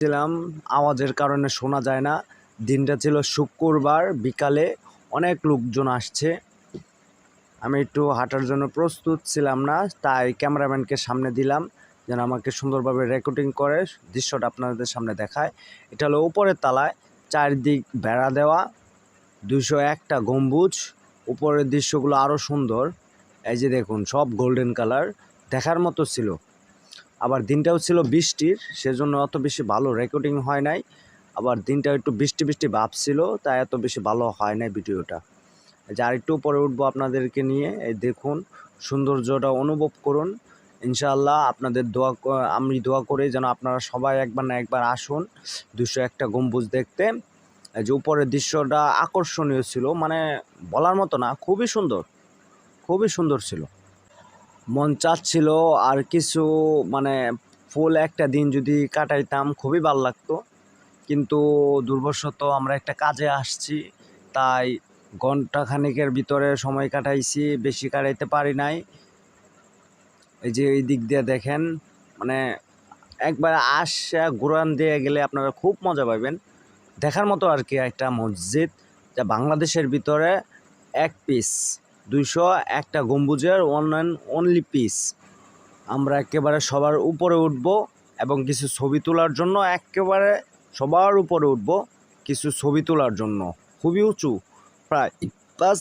ছিলাম, আওয়াজের কারণে শোনা যায় না। দিনটা ছিল শুক্রবার, বিকালে অনেক লোকজন আসছে। আমি একটু হাঁটার জন্য প্রস্তুত ছিলাম না, তাই ক্যামেরাম্যানকে সামনে দিলাম যেন আমাকে সুন্দরভাবে রেকর্ডিং করে দৃশ্যটা আপনাদের সামনে দেখায়। এটা হলো উপরের তালায়, চারদিক বেড়া দেওয়া, 201টা গম্বুজ। উপরের দৃশ্যগুলো আরও সুন্দর। এই যে দেখুন, সব গোল্ডেন কালার, দেখার মতো ছিল। আবার দিনটাও ছিল বৃষ্টির, সেজন্য অত বেশি ভালো রেকর্ডিং হয় নাই। আবার দিনটা একটু বৃষ্টি বৃষ্টি ভাব ছিল, তাই এত বেশি ভালো হয় নাই ভিডিওটা। যে আরেকটু উপরে উঠবো আপনাদেরকে নিয়ে, এই দেখুন সৌন্দর্যটা অনুভব করুন। ইনশাআল্লাহ আপনাদের আমি দোয়া করি যেন আপনারা সবাই একবার না একবার আসুন 201টা গম্বুজ দেখতে। এই যে উপরের দৃশ্যটা আকর্ষণীয় ছিল, মানে বলার মতো না, খুবই সুন্দর, খুবই সুন্দর ছিল। মন চাচ্ছিল আর কিছু, মানে ফুল একটা দিন যদি কাটাইতাম খুবই ভালো লাগতো, কিন্তু দুর্বশত আমরা একটা কাজে আসছি, তাই ঘন্টাখানেকের ভিতরে সময় কাটাইছি, বেশি কাটাইতে পারি নাই। এই যে এই দিক দিয়ে দেখেন, মানে একবার আসা ঘুরান দিয়ে গেলে আপনারা খুব মজা পাবেন। দেখার মতো আর কি একটা মসজিদ, যা বাংলাদেশের ভিতরে এক পিস 201টা গম্বুজের ওয়ান অ্যান্ড অনলি পিস। আমরা একেবারে সবার উপরে উঠব এবং কিছু ছবি তোলার জন্য একেবারে সবার উপরে উঠব কিছু ছবি তোলার জন্য। খুবই উঁচু, প্রায় 5